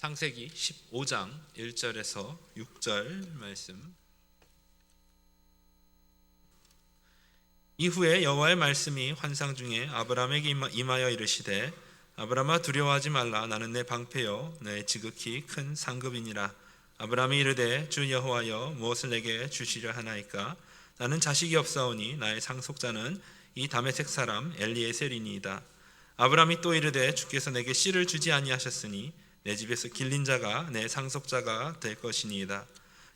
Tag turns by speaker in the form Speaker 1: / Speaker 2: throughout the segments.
Speaker 1: 창세기 15장 1절에서 6절 말씀. 이후에 여호와의 말씀이 환상 중에 아브라함에게 임하여 이르시되 아브라함아 두려워하지 말라. 나는 내 방패요 내 지극히 큰 상급이니라. 아브라함이 이르되 주 여호와여 무엇을 내게 주시려 하나이까? 나는 자식이 없사오니 나의 상속자는 이 다메섹 사람 엘리에셀이니이다. 아브라함이 또 이르되 주께서 내게 씨를 주지 아니하셨으니 내 집에서 길린 자가 내 상속자가 될 것이니이다.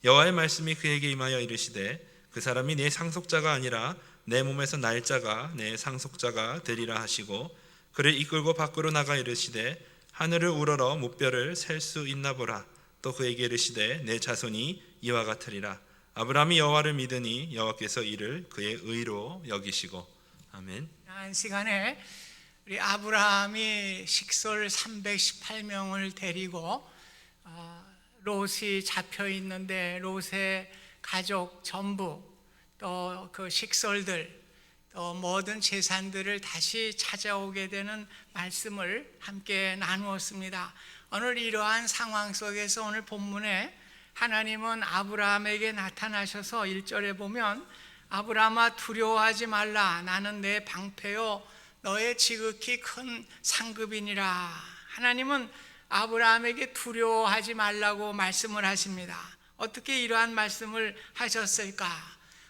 Speaker 1: 여호와의 말씀이 그에게 임하여 이르시되 그 사람이 내 상속자가 아니라 내 몸에서 날 자가 내 상속자가 되리라 하시고 그를 이끌고 밖으로 나가 이르시되 하늘을 우러러 무뼈를 셀 수 있나 보라. 또 그에게 이르시되 내 자손이 이와 같으리라. 아브라함이 여호와를 믿으니 여호와께서 이를 그의 의로 여기시고. 아멘.
Speaker 2: 한 시간에 우리 아브라함이 식솔 318명을 데리고 롯이 잡혀 있는데 롯의 가족 전부 또 그 식솔들 또 모든 재산들을 다시 찾아오게 되는 말씀을 함께 나누었습니다. 오늘 이러한 상황 속에서 오늘 본문에 하나님은 아브라함에게 나타나셔서 1절에 보면 아브라함아 두려워하지 말라. 나는 내 방패요 너의 지극히 큰 상급이니라. 하나님은 아브라함에게 두려워하지 말라고 말씀을 하십니다. 어떻게 이러한 말씀을 하셨을까?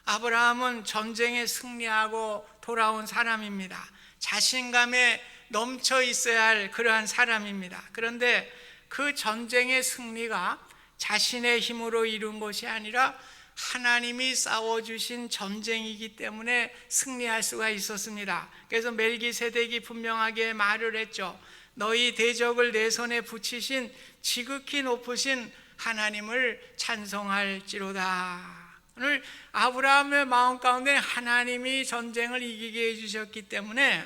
Speaker 2: 아브라함은 전쟁에 승리하고 돌아온 사람입니다. 자신감에 넘쳐 있어야 할 그러한 사람입니다. 그런데 그 전쟁의 승리가 자신의 힘으로 이룬 것이 아니라 하나님이 싸워주신 전쟁이기 때문에 승리할 수가 있었습니다. 그래서 멜기세덱이 분명하게 말을 했죠. 너희 대적을 내 손에 붙이신 지극히 높으신 하나님을 찬송할지로다. 오늘 아브라함의 마음 가운데 하나님이 전쟁을 이기게 해주셨기 때문에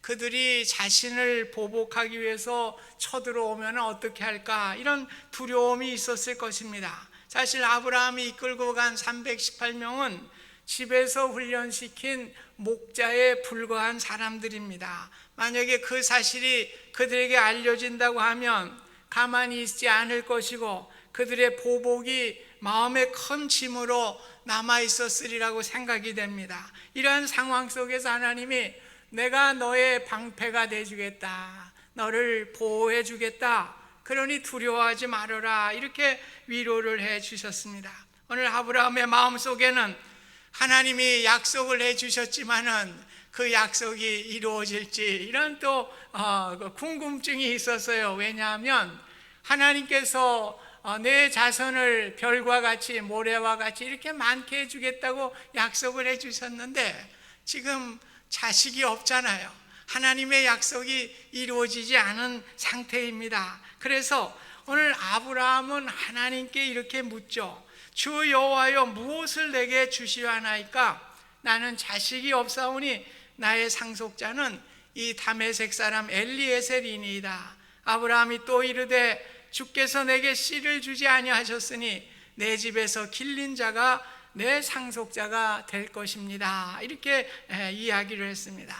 Speaker 2: 그들이 자신을 보복하기 위해서 쳐들어오면 어떻게 할까, 이런 두려움이 있었을 것입니다. 사실 아브라함이 이끌고 간 318명은 집에서 훈련시킨 목자에 불과한 사람들입니다. 만약에 그 사실이 그들에게 알려진다고 하면 가만히 있지 않을 것이고 그들의 보복이 마음의 큰 짐으로 남아있었으리라고 생각이 됩니다. 이러한 상황 속에서 하나님이 내가 너의 방패가 되주겠다, 너를 보호해 주겠다, 그러니 두려워하지 말아라, 이렇게 위로를 해 주셨습니다. 오늘 아브라함의 마음속에는 하나님이 약속을 해 주셨지만은 그 약속이 이루어질지 이런 또 궁금증이 있었어요. 왜냐하면 하나님께서 내 자손을 별과 같이 모래와 같이 이렇게 많게 해주겠다고 약속을 해주셨는데 지금 자식이 없잖아요. 하나님의 약속이 이루어지지 않은 상태입니다. 그래서 오늘 아브라함은 하나님께 이렇게 묻죠. 주 여호와여 무엇을 내게 주시려 하나이까? 나는 자식이 없사오니 나의 상속자는 이 다메섹 사람 엘리에셀이니이다. 아브라함이 또 이르되 주께서 내게 씨를 주지 아니하셨으니 내 집에서 길린 자가 내 상속자가 될 것입니다. 이렇게 이야기를 했습니다.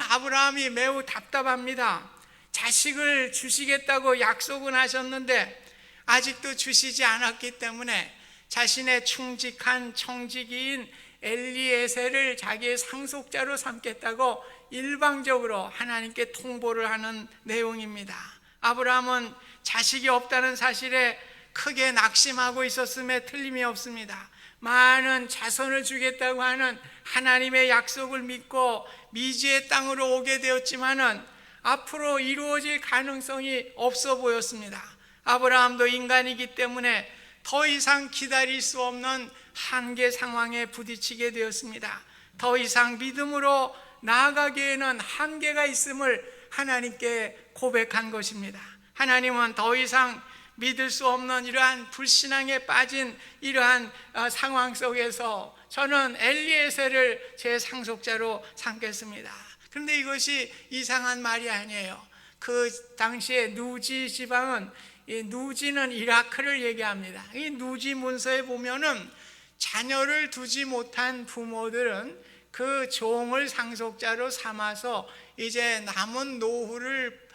Speaker 2: 아브라함이 매우 답답합니다. 자식을 주시겠다고 약속은 하셨는데 아직도 주시지 않았기 때문에 자신의 충직한 청지기인 엘리에셀을 자기의 상속자로 삼겠다고 일방적으로 하나님께 통보를 하는 내용입니다. 아브라함은 자식이 없다는 사실에 크게 낙심하고 있었음에 틀림이 없습니다. 많은 자손을 주겠다고 하는 하나님의 약속을 믿고 미지의 땅으로 오게 되었지만은 앞으로 이루어질 가능성이 없어 보였습니다. 아브라함도 인간이기 때문에 더 이상 기다릴 수 없는 한계 상황에 부딪히게 되었습니다. 더 이상 믿음으로 나아가기에는 한계가 있음을 하나님께 고백한 것입니다. 하나님은 더 이상 믿을 수 없는 이러한 불신앙에 빠진 이러한 상황 속에서 저는 엘리에셀을 제 상속자로 삼겠습니다. 그런데 이것이 이상한 말이 아니에요. 그 당시에 누지 지방은, 이 누지는 이라크를 얘기합니다. 이 누지 문서에 보면은 자녀를 두지 못한 부모들은 그 종을 상속자로 삼아서 이제 남은 노후를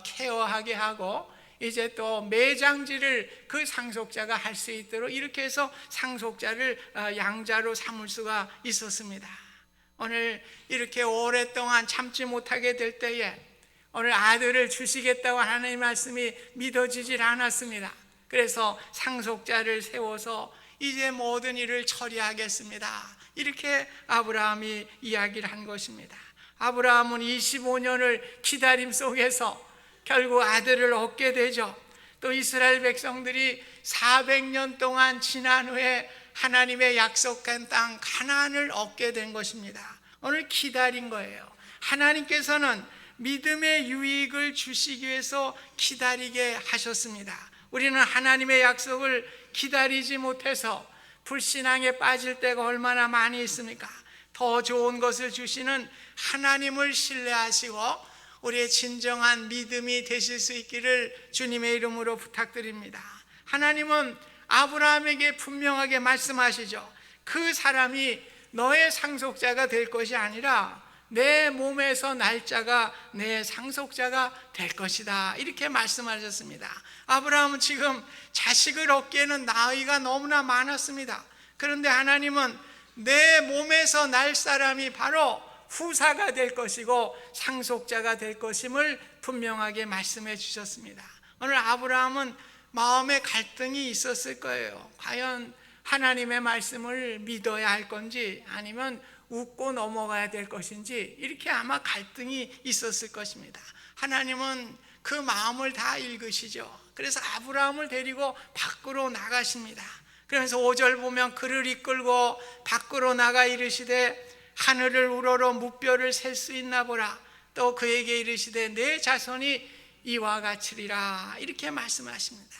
Speaker 2: 케어하게 하고 이제 또 매장지를 그 상속자가 할 수 있도록 이렇게 해서 상속자를 양자로 삼을 수가 있었습니다. 오늘 이렇게 오랫동안 참지 못하게 될 때에 오늘 아들을 주시겠다고 하나님의 말씀이 믿어지질 않았습니다. 그래서 상속자를 세워서 이제 모든 일을 처리하겠습니다. 이렇게 아브라함이 이야기를 한 것입니다. 아브라함은 25년을 기다림 속에서 결국 아들을 얻게 되죠. 또 이스라엘 백성들이 400년 동안 지난 후에 하나님의 약속한 땅 가나안을 얻게 된 것입니다. 오늘 기다린 거예요. 하나님께서는 믿음의 유익을 주시기 위해서 기다리게 하셨습니다. 우리는 하나님의 약속을 기다리지 못해서 불신앙에 빠질 때가 얼마나 많이 있습니까? 더 좋은 것을 주시는 하나님을 신뢰하시고 우리의 진정한 믿음이 되실 수 있기를 주님의 이름으로 부탁드립니다. 하나님은 아브라함에게 분명하게 말씀하시죠. 그 사람이 너의 상속자가 될 것이 아니라 내 몸에서 날 자가 내 상속자가 될 것이다. 이렇게 말씀하셨습니다. 아브라함은 지금 자식을 얻기에는 나이가 너무나 많았습니다. 그런데 하나님은 내 몸에서 날 사람이 바로 후사가 될 것이고 상속자가 될 것임을 분명하게 말씀해 주셨습니다. 오늘 아브라함은 마음에 갈등이 있었을 거예요. 과연 하나님의 말씀을 믿어야 할 건지 아니면 웃고 넘어가야 될 것인지 이렇게 아마 갈등이 있었을 것입니다. 하나님은 그 마음을 다 읽으시죠. 그래서 아브라함을 데리고 밖으로 나가십니다. 그러면서 5절 보면 그를 이끌고 밖으로 나가 이르시되 하늘을 우러러 무뼈를 셀 수 있나 보라. 또 그에게 이르시되 내 자손이 이와 같으리라. 이렇게 말씀하십니다.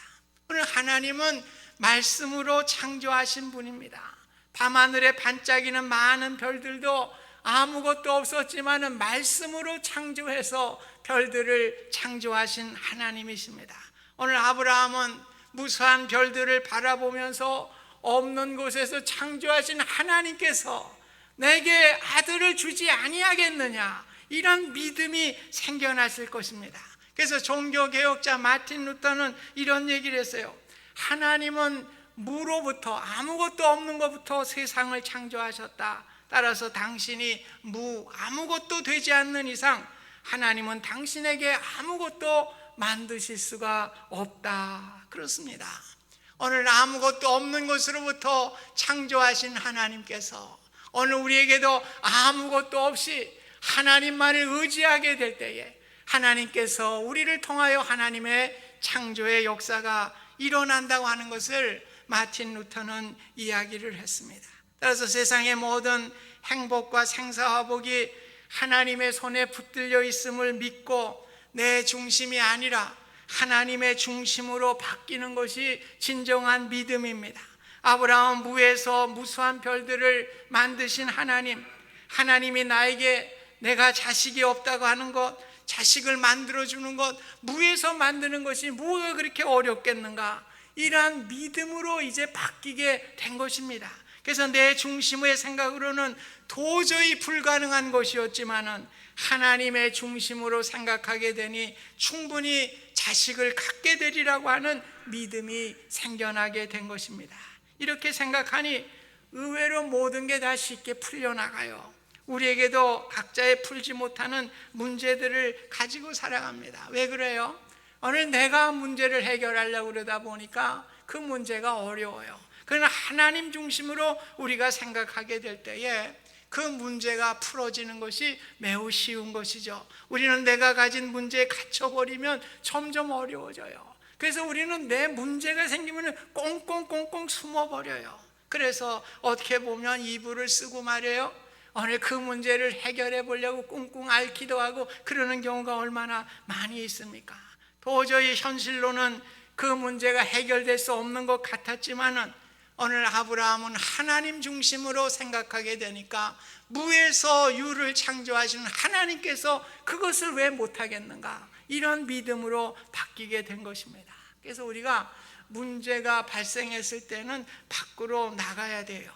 Speaker 2: 오늘 하나님은 말씀으로 창조하신 분입니다. 밤하늘에 반짝이는 많은 별들도 아무것도 없었지만은 말씀으로 창조해서 별들을 창조하신 하나님이십니다. 오늘 아브라함은 무수한 별들을 바라보면서 없는 곳에서 창조하신 하나님께서 내게 아들을 주지 아니하겠느냐, 이런 믿음이 생겨났을 것입니다. 그래서 종교개혁자 마틴 루터는 이런 얘기를 했어요. 하나님은 무로부터, 아무것도 없는 것부터 세상을 창조하셨다. 따라서 당신이 아무것도 되지 않는 이상 하나님은 당신에게 아무것도 만드실 수가 없다. 그렇습니다. 오늘 아무것도 없는 것으로부터 창조하신 하나님께서 오늘 우리에게도 아무것도 없이 하나님만을 의지하게 될 때에 하나님께서 우리를 통하여 하나님의 창조의 역사가 일어난다고 하는 것을 마틴 루터는 이야기를 했습니다. 따라서 세상의 모든 행복과 생사화복이 하나님의 손에 붙들려 있음을 믿고 내 중심이 아니라 하나님의 중심으로 바뀌는 것이 진정한 믿음입니다. 아브라함 무에서 무수한 별들을 만드신 하나님, 하나님이 나에게 내가 자식이 없다고 하는 것, 자식을 만들어주는 것, 무에서 만드는 것이 뭐가 그렇게 어렵겠는가, 이러한 믿음으로 이제 바뀌게 된 것입니다. 그래서 내 중심의 생각으로는 도저히 불가능한 것이었지만은 하나님의 중심으로 생각하게 되니 충분히 자식을 갖게 되리라고 하는 믿음이 생겨나게 된 것입니다. 이렇게 생각하니 의외로 모든 게 다 쉽게 풀려나가요. 우리에게도 각자의 풀지 못하는 문제들을 가지고 살아갑니다. 왜 그래요? 오늘 내가 문제를 해결하려고 그러다 보니까 그 문제가 어려워요. 그러나 하나님 중심으로 우리가 생각하게 될 때에 그 문제가 풀어지는 것이 매우 쉬운 것이죠. 우리는 내가 가진 문제에 갇혀버리면 점점 어려워져요. 그래서 우리는 내 문제가 생기면 꽁꽁꽁꽁 숨어버려요. 그래서 어떻게 보면 이불을 쓰고 말이에요, 오늘 그 문제를 해결해 보려고 꿍꿍 앓기도 하고 그러는 경우가 얼마나 많이 있습니까? 도저히 현실로는 그 문제가 해결될 수 없는 것 같았지만은 오늘 아브라함은 하나님 중심으로 생각하게 되니까 무에서 유를 창조하시는 하나님께서 그것을 왜 못하겠는가, 이런 믿음으로 바뀌게 된 것입니다. 그래서 우리가 문제가 발생했을 때는 밖으로 나가야 돼요.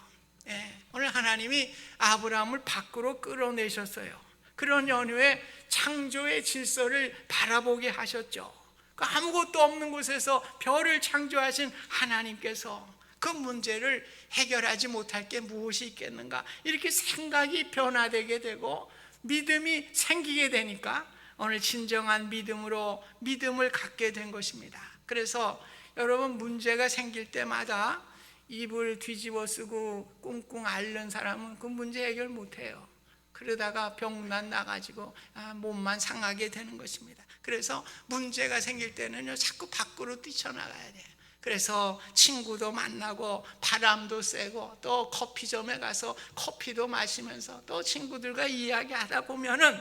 Speaker 2: 오늘 하나님이 아브라함을 밖으로 끌어내셨어요. 그런 연후에 창조의 질서를 바라보게 하셨죠. 그 아무것도 없는 곳에서 별을 창조하신 하나님께서 그 문제를 해결하지 못할 게 무엇이 있겠는가, 이렇게 생각이 변화되게 되고 믿음이 생기게 되니까 오늘 진정한 믿음으로 믿음을 갖게 된 것입니다. 그래서 여러분, 문제가 생길 때마다 입을 뒤집어 쓰고 꿍꿍 앓는 사람은 그 문제 해결 못해요. 그러다가 병만 나가지고 몸만 상하게 되는 것입니다. 그래서 문제가 생길 때는요, 자꾸 밖으로 뛰쳐나가야 돼요. 그래서 친구도 만나고 바람도 쐬고 또 커피점에 가서 커피도 마시면서 또 친구들과 이야기하다 보면은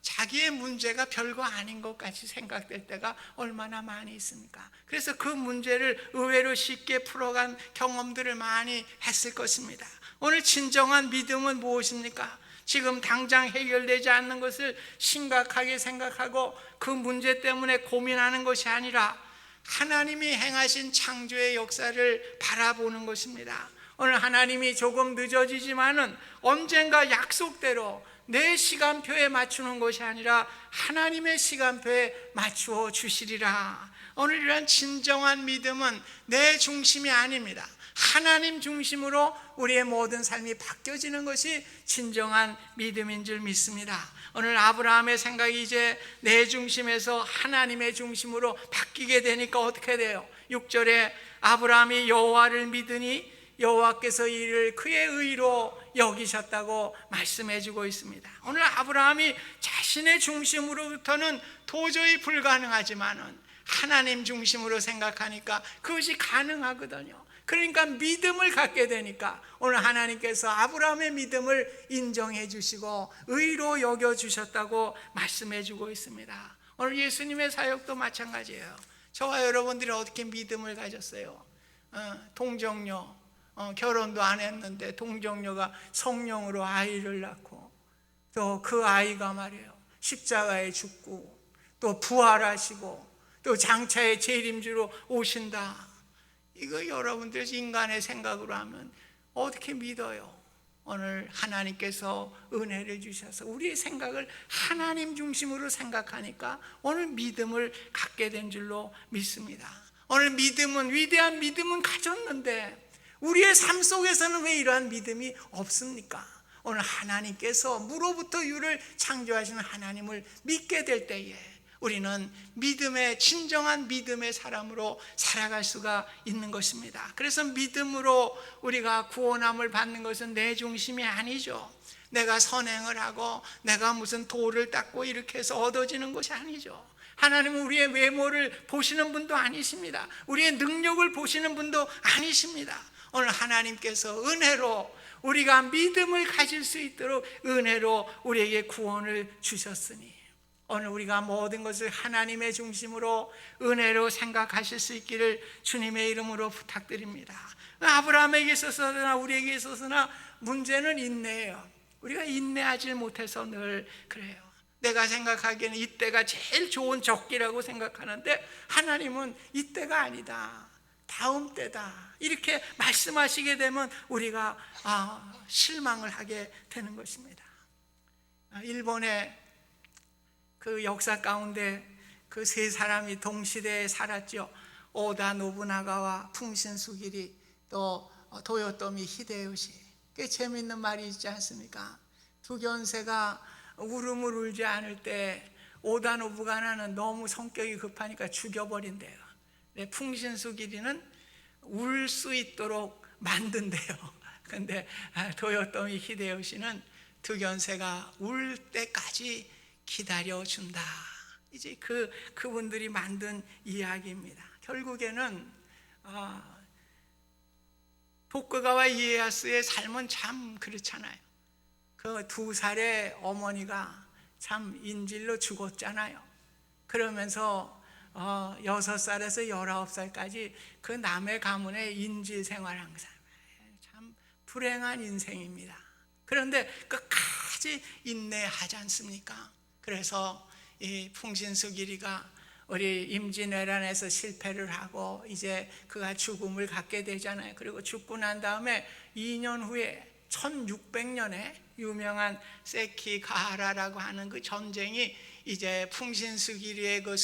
Speaker 2: 자기의 문제가 별거 아닌 것 같이 생각될 때가 얼마나 많이 있습니까? 그래서 그 문제를 의외로 쉽게 풀어간 경험들을 많이 했을 것입니다. 오늘 진정한 믿음은 무엇입니까? 지금 당장 해결되지 않는 것을 심각하게 생각하고 그 문제 때문에 고민하는 것이 아니라 하나님이 행하신 창조의 역사를 바라보는 것입니다. 오늘 하나님이 조금 늦어지지만은 언젠가 약속대로 내 시간표에 맞추는 것이 아니라 하나님의 시간표에 맞추어 주시리라. 오늘 이런 진정한 믿음은 내 중심이 아닙니다. 하나님 중심으로 우리의 모든 삶이 바뀌어지는 것이 진정한 믿음인 줄 믿습니다. 오늘 아브라함의 생각이 이제 내 중심에서 하나님의 중심으로 바뀌게 되니까 어떻게 돼요? 6절에 아브라함이 여호와를 믿으니 여호와께서 이를 그의 의로 여기셨다고 말씀해 주고 있습니다. 오늘 아브라함이 자신의 중심으로부터는 도저히 불가능하지만은 하나님 중심으로 생각하니까 그것이 가능하거든요. 그러니까 믿음을 갖게 되니까 오늘 하나님께서 아브라함의 믿음을 인정해 주시고 의로 여겨 주셨다고 말씀해 주고 있습니다. 오늘 예수님의 사역도 마찬가지예요. 저와 여러분들이 어떻게 믿음을 가졌어요? 동정녀 결혼도 안 했는데 동정녀가 성령으로 아이를 낳고 또 그 아이가 말이에요, 십자가에 죽고 또 부활하시고 또 장차의 재림주로 오신다. 이거 여러분들 인간의 생각으로 하면 어떻게 믿어요? 오늘 하나님께서 은혜를 주셔서 우리의 생각을 하나님 중심으로 생각하니까 오늘 믿음을 갖게 된 줄로 믿습니다. 오늘 믿음은, 위대한 믿음은 가졌는데 우리의 삶 속에서는 왜 이러한 믿음이 없습니까? 오늘 하나님께서 무로부터 유를 창조하시는 하나님을 믿게 될 때에 우리는 믿음의, 진정한 믿음의 사람으로 살아갈 수가 있는 것입니다. 그래서 믿음으로 우리가 구원함을 받는 것은 내 중심이 아니죠. 내가 선행을 하고 내가 무슨 돌을 닦고 이렇게 해서 얻어지는 것이 아니죠. 하나님은 우리의 외모를 보시는 분도 아니십니다. 우리의 능력을 보시는 분도 아니십니다. 오늘 하나님께서 은혜로 우리가 믿음을 가질 수 있도록 은혜로 우리에게 구원을 주셨으니 오늘 우리가 모든 것을 하나님의 중심으로 은혜로 생각하실 수 있기를 주님의 이름으로 부탁드립니다. 아브라함에게 있어서나 우리에게 있어서나 문제는 인내예요. 우리가 인내하지 못해서 늘 그래요. 내가 생각하기에는 이때가 제일 좋은 적기라고 생각하는데 하나님은 이때가 아니다, 다음 때다, 이렇게 말씀하시게 되면 우리가 실망을 하게 되는 것입니다. 일본의 그 역사 가운데 그 세 사람이 동시대에 살았죠. 오다 노부나가와 풍신수길이 또 도요토미 히데요시. 꽤 재밌는 말이 있지 않습니까? 두견새가 울음을 울지 않을 때 오다 노부나가는 너무 성격이 급하니까 죽여버린대요. 풍신수길이는 울 수 있도록 만든대요. 근데 도요토미 히데요시는 두견새가 울 때까지 기다려준다. 이제 그분들이 만든 이야기입니다. 결국에는 도쿠가와 이에야스의 삶은 참 그렇잖아요. 그 2살의 어머니가 참 인질로 죽었잖아요. 그러면서 6살에서 19살까지 그 남의 가문에 인질 생활한 사람, 참 불행한 인생입니다. 그런데 끝까지 인내하지 않습니까? 그래서 이 풍신수길이가 우리 임진왜란에서 실패를 하고 이제 그가 죽음을 갖게 되잖아요. 그리고 죽고 난 다음에 2년 후에 1600년에 유명한 세키가하라라고 하는 그 전쟁이 이제 풍신수기류의 그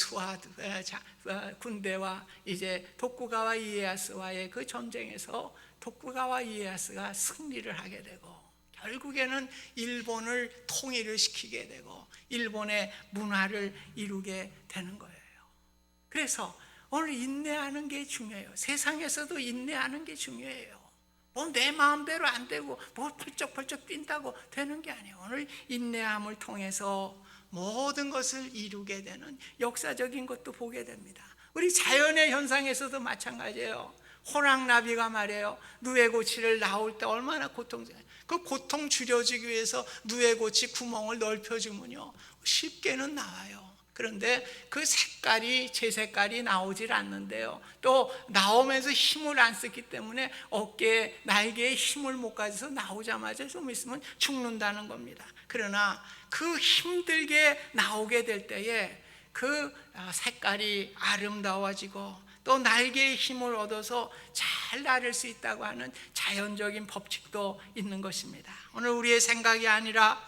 Speaker 2: 군대와 이제 도쿠가와 이에야스와의 그 전쟁에서 도쿠가와 이에야스가 승리를 하게 되고 결국에는 일본을 통일을 시키게 되고 일본의 문화를 이루게 되는 거예요. 그래서 오늘 인내하는 게 중요해요. 세상에서도 인내하는 게 중요해요. 뭐 내 마음대로 안 되고 뭐 펄쩍펄쩍 뛴다고 되는 게 아니에요. 오늘 인내함을 통해서 모든 것을 이루게 되는 역사적인 것도 보게 됩니다. 우리 자연의 현상에서도 마찬가지예요. 호랑나비가 말이에요, 누에고치를 나올 때 얼마나 고통스러워요. 그 고통 줄여주기 위해서 누에고치 구멍을 넓혀주면요 쉽게는 나와요. 그런데 그 색깔이 제 색깔이 나오질 않는데요, 또 나오면서 힘을 안 쓰기 때문에 어깨에 날개에 힘을 못 가져서 나오자마자 좀 있으면 죽는다는 겁니다. 그러나 그 힘들게 나오게 될 때에 그 색깔이 아름다워지고 또 날개의 힘을 얻어서 잘 나를 수 있다고 하는 자연적인 법칙도 있는 것입니다. 오늘 우리의 생각이 아니라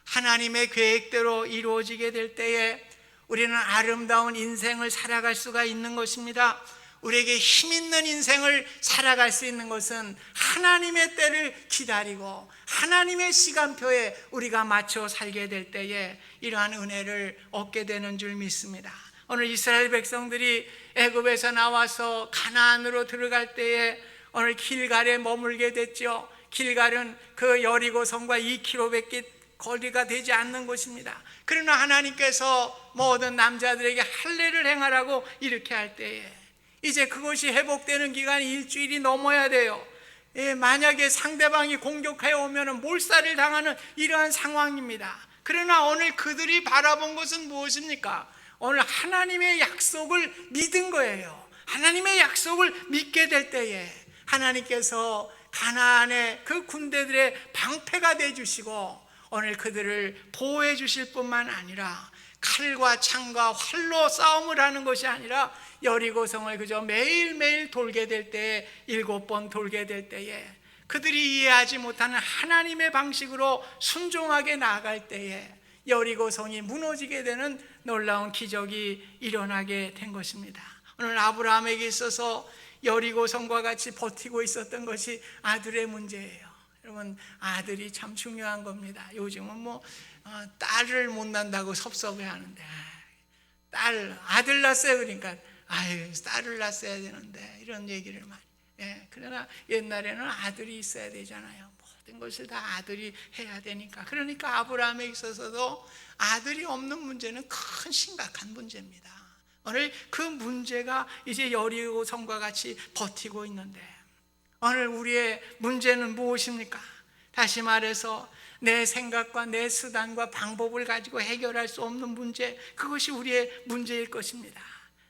Speaker 2: 하나님의 계획대로 이루어지게 될 때에 우리는 아름다운 인생을 살아갈 수가 있는 것입니다. 우리에게 힘 있는 인생을 살아갈 수 있는 것은 하나님의 때를 기다리고 하나님의 시간표에 우리가 맞춰 살게 될 때에 이러한 은혜를 얻게 되는 줄 믿습니다. 오늘 이스라엘 백성들이 애굽에서 나와서 가나안으로 들어갈 때에 오늘 길갈에 머물게 됐죠. 길갈은 그 여리고 성과 2km밖에 거리가 되지 않는 곳입니다. 그러나 하나님께서 모든 남자들에게 할례를 행하라고 이렇게 할 때에 이제 그것이 회복되는 기간이 일주일이 넘어야 돼요. 만약에 상대방이 공격하여 오면 몰살을 당하는 이러한 상황입니다. 그러나 오늘 그들이 바라본 것은 무엇입니까? 오늘 하나님의 약속을 믿은 거예요. 하나님의 약속을 믿게 될 때에 하나님께서 가나안의 그 군대들의 방패가 되어주시고 오늘 그들을 보호해 주실 뿐만 아니라 칼과 창과 활로 싸움을 하는 것이 아니라 여리고성을 그저 매일매일 돌게 될 때에 7번 돌게 될 때에 그들이 이해하지 못하는 하나님의 방식으로 순종하게 나아갈 때에 여리고성이 무너지게 되는 놀라운 기적이 일어나게 된 것입니다. 오늘 아브라함에게 있어서 여리고성과 같이 버티고 있었던 것이 아들의 문제예요. 여러분, 아들이 참 중요한 겁니다. 요즘은 뭐 딸을 못 낳는다고 섭섭해하는데 아들 낳았어요. 그러니까 아유 딸을 낳았어야 되는데 이런 얘기를 많이. 그러나 옛날에는 아들이 있어야 되잖아요. 모든 것을 다 아들이 해야 되니까. 그러니까 아브라함에 있어서도 아들이 없는 문제는 큰 심각한 문제입니다. 오늘 그 문제가 이제 여리고성과 같이 버티고 있는데 오늘 우리의 문제는 무엇입니까? 다시 말해서 내 생각과 내 수단과 방법을 가지고 해결할 수 없는 문제, 그것이 우리의 문제일 것입니다.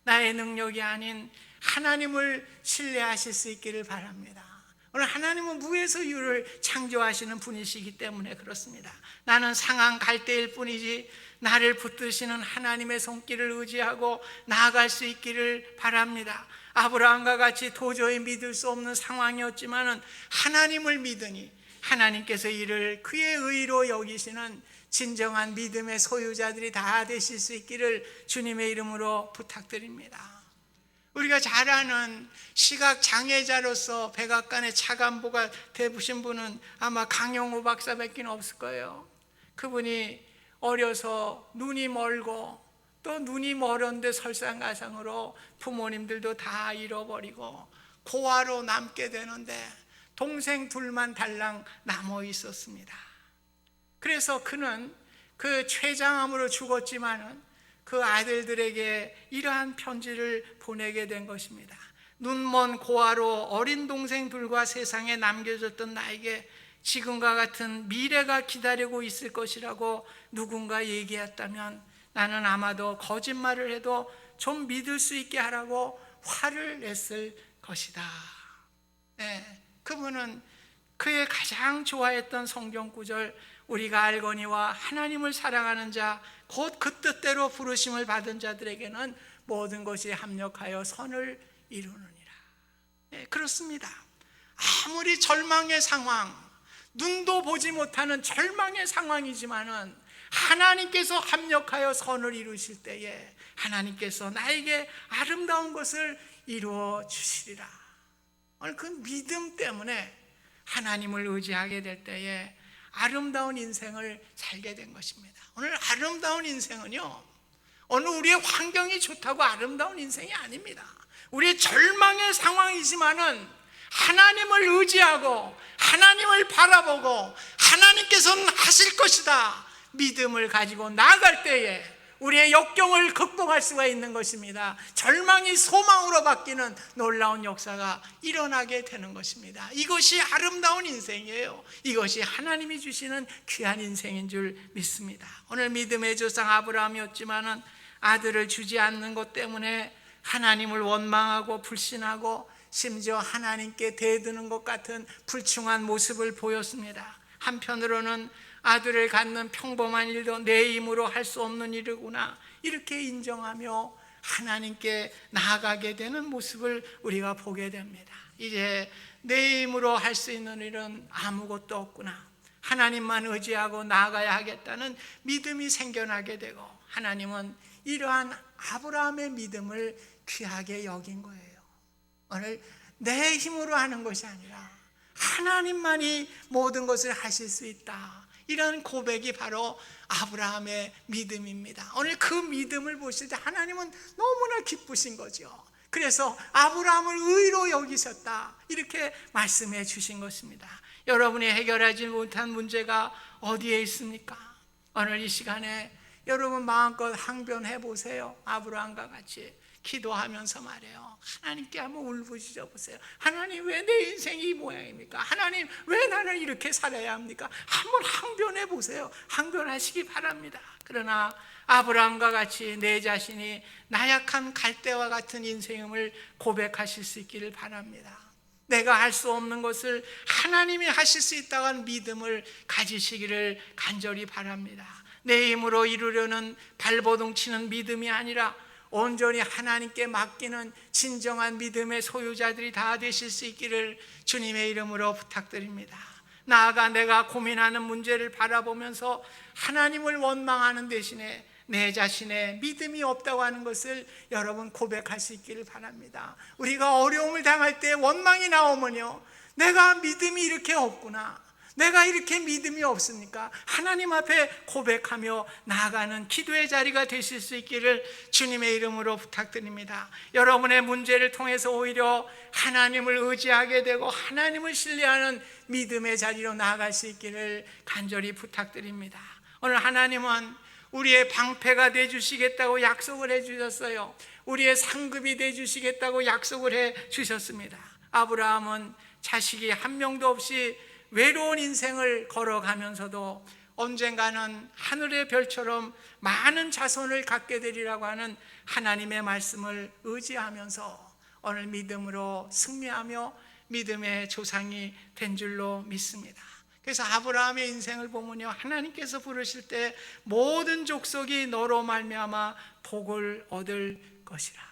Speaker 2: 나의 능력이 아닌 하나님을 신뢰하실 수 있기를 바랍니다. 오늘 하나님은 무에서 유를 창조하시는 분이시기 때문에 그렇습니다. 나는 상한 갈대일 뿐이지 나를 붙드시는 하나님의 손길을 의지하고 나아갈 수 있기를 바랍니다. 아브라함과 같이 도저히 믿을 수 없는 상황이었지만은 하나님을 믿으니 하나님께서 이를 그의 의로 여기시는 진정한 믿음의 소유자들이 다 되실 수 있기를 주님의 이름으로 부탁드립니다. 우리가 잘 아는 시각장애자로서 백악관의 차관보가 되신 분은 아마 강영호 박사밖에 없을 거예요. 그분이 어려서 눈이 멀고 또 눈이 멀었는데 설상가상으로 부모님들도 다 잃어버리고 고아로 남게 되는데 동생 둘만 달랑 남아 있었습니다. 그래서 그는 그 췌장암으로 죽었지만은 그 아들들에게 이러한 편지를 보내게 된 것입니다. 눈먼 고아로 어린 동생들과 세상에 남겨졌던 나에게 지금과 같은 미래가 기다리고 있을 것이라고 누군가 얘기했다면 나는 아마도 거짓말을 해도 좀 믿을 수 있게 하라고 화를 냈을 것이다. 그분은 그의 가장 좋아했던 성경 구절, 우리가 알거니와 하나님을 사랑하는 자 곧 그 뜻대로 부르심을 받은 자들에게는 모든 것이 합력하여 선을 이루느니라. 그렇습니다. 아무리 절망의 상황, 눈도 보지 못하는 절망의 상황이지만은 하나님께서 합력하여 선을 이루실 때에 하나님께서 나에게 아름다운 것을 이루어 주시리라. 오늘 그 믿음 때문에 하나님을 의지하게 될 때에 아름다운 인생을 살게 된 것입니다. 오늘 아름다운 인생은요, 어느 우리의 환경이 좋다고 아름다운 인생이 아닙니다. 우리의 절망의 상황이지만은 하나님을 의지하고 하나님을 바라보고 하나님께서는 하실 것이다 믿음을 가지고 나아갈 때에 우리의 역경을 극복할 수가 있는 것입니다. 절망이 소망으로 바뀌는 놀라운 역사가 일어나게 되는 것입니다. 이것이 아름다운 인생이에요. 이것이 하나님이 주시는 귀한 인생인 줄 믿습니다. 오늘 믿음의 조상 아브라함이었지만은 아들을 주지 않는 것 때문에 하나님을 원망하고 불신하고 심지어 하나님께 대드는 것 같은 불충한 모습을 보였습니다. 한편으로는 아들을 갖는 평범한 일도 내 힘으로 할 수 없는 일이구나 이렇게 인정하며 하나님께 나아가게 되는 모습을 우리가 보게 됩니다. 이제 내 힘으로 할 수 있는 일은 아무것도 없구나, 하나님만 의지하고 나아가야 하겠다는 믿음이 생겨나게 되고, 하나님은 이러한 아브라함의 믿음을 귀하게 여긴 거예요. 오늘 내 힘으로 하는 것이 아니라 하나님만이 모든 것을 하실 수 있다, 이런 고백이 바로 아브라함의 믿음입니다. 오늘 그 믿음을 보실 때 하나님은 너무나 기쁘신 거죠. 그래서 아브라함을 의로 여기셨다 이렇게 말씀해 주신 것입니다. 여러분이 해결하지 못한 문제가 어디에 있습니까? 오늘 이 시간에 여러분 마음껏 항변해 보세요. 아브라함과 같이 기도하면서 말해요. 하나님께 한번 울부짖어 보세요. 하나님, 왜 내 인생이 이 모양입니까? 하나님, 왜 나는 이렇게 살아야 합니까? 한번 항변해 보세요. 항변하시기 바랍니다. 그러나 아브라함과 같이 내 자신이 나약한 갈대와 같은 인생임을 고백하실 수 있기를 바랍니다. 내가 할 수 없는 것을 하나님이 하실 수 있다고 하는 믿음을 가지시기를 간절히 바랍니다. 내 힘으로 이루려는 발버둥 치는 믿음이 아니라 온전히 하나님께 맡기는 진정한 믿음의 소유자들이 다 되실 수 있기를 주님의 이름으로 부탁드립니다. 나아가 내가 고민하는 문제를 바라보면서 하나님을 원망하는 대신에 내 자신의 믿음이 없다고 하는 것을 여러분 고백할 수 있기를 바랍니다. 우리가 어려움을 당할 때 원망이 나오면요, 내가 믿음이 이렇게 없구나, 내가 이렇게 믿음이 없습니까? 하나님 앞에 고백하며 나아가는 기도의 자리가 되실 수 있기를 주님의 이름으로 부탁드립니다. 여러분의 문제를 통해서 오히려 하나님을 의지하게 되고 하나님을 신뢰하는 믿음의 자리로 나아갈 수 있기를 간절히 부탁드립니다. 오늘 하나님은 우리의 방패가 되어주시겠다고 약속을 해주셨어요. 우리의 상급이 되어주시겠다고 약속을 해주셨습니다. 아브라함은 자식이 한 명도 없이 외로운 인생을 걸어가면서도 언젠가는 하늘의 별처럼 많은 자손을 갖게 되리라고 하는 하나님의 말씀을 의지하면서 오늘 믿음으로 승리하며 믿음의 조상이 된 줄로 믿습니다. 그래서 아브라함의 인생을 보면요, 하나님께서 부르실 때 모든 족속이 너로 말미암아 복을 얻을 것이라.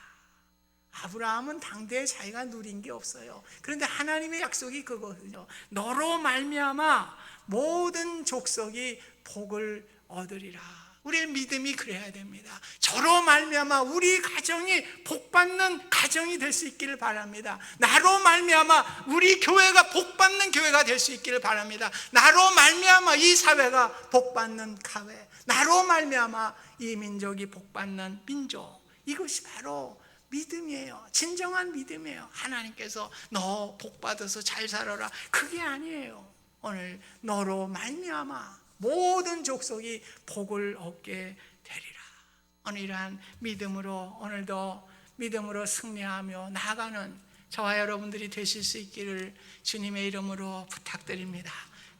Speaker 2: 아브라함은 당대에 자기가 누린 게 없어요. 그런데 하나님의 약속이 그거거든요. 너로 말미암아 모든 족속이 복을 얻으리라. 우리의 믿음이 그래야 됩니다. 저로 말미암아 우리 가정이 복받는 가정이 될 수 있기를 바랍니다. 나로 말미암아 우리 교회가 복받는 교회가 될 수 있기를 바랍니다. 나로 말미암아 이 사회가 복받는 사회, 나로 말미암아 이 민족이 복받는 민족, 이것이 바로 믿음이에요. 진정한 믿음이에요. 하나님께서 너 복받아서 잘 살아라, 그게 아니에요. 오늘 너로 말미암아 모든 족속이 복을 얻게 되리라. 오늘 이러한 믿음으로 오늘도 믿음으로 승리하며 나아가는 저와 여러분들이 되실 수 있기를 주님의 이름으로 부탁드립니다.